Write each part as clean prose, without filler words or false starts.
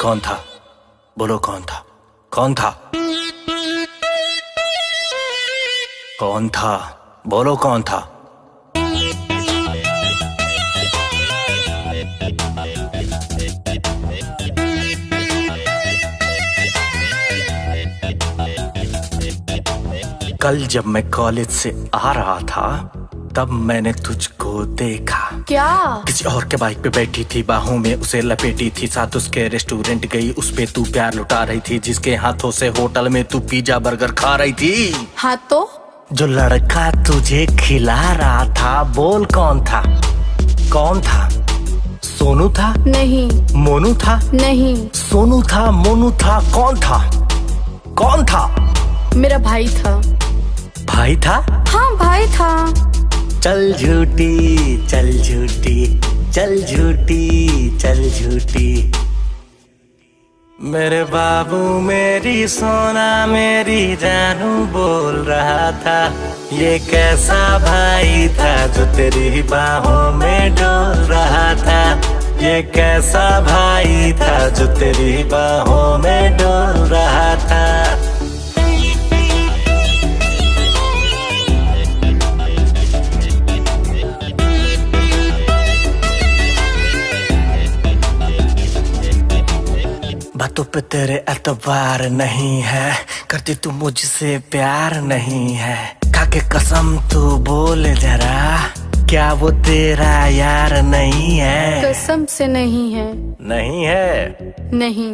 कौन था? बोलो कौन था? कौन था? कौन था? बोलो कौन था? कल जब मैं कॉलेज से आ रहा था तब मैंने तुझको देखा। क्या? किसी और के बाइक पे बैठी थी, बाहों में उसे लपेटी थी, साथ उसके रेस्टोरेंट गई, उस पे तू प्यार लुटा रही थी, जिसके हाथों से होटल में तू पिज्जा बर्गर खा रही थी। हाँ तो? जो लड़का तुझे खिला रहा था, बोल कौन था? कौन था? सोनू था? नहीं। मोनू था? नहीं। सोनू था, मोनू था, कौन था? कौन था? मेरा भाई था। भाई था? हाँ भाई था। चल झूठी, चल झूठी, चल झूठी, चल झूठी। मेरे बाबू मेरी सोना मेरी जानू बोल रहा था, ये कैसा भाई था जो तेरी बाहों में डोल रहा था, ये कैसा भाई था जो तेरी बाहों में डोल रहा था। बातों पे तेरे एतबार नहीं है, करती तू मुझसे प्यार नहीं है, खाके कसम तू बोल जरा, क्या वो तेरा यार नहीं है? कसम से नहीं है। नहीं है? नहीं।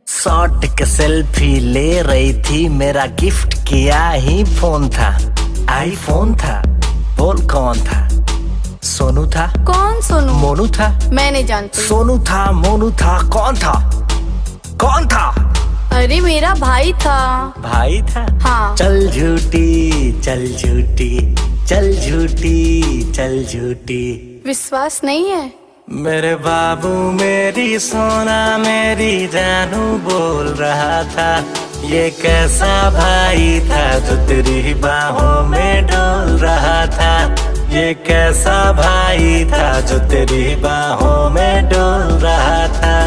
शॉट के सेल्फी ले रही थी, मेरा गिफ्ट किया ही फोन था, आईफोन था, बोल कौन था? सोनू था? कौन सोनू? मोनू था? मैं नहीं जानती। सोनू था, मोनू था, कौन था? कौन था? अरे मेरा भाई था। भाई था? हाँ। चल झूठी, चल झूठी, चल झूठी, चल झूठी। विश्वास नहीं है? मेरे बाबू मेरी सोना मेरी जानू बोल रहा था, ये कैसा भाई था जो तेरी बाहों में डोल रहा था, ये कैसा भाई था जो तेरी बाहों में डोल रहा था।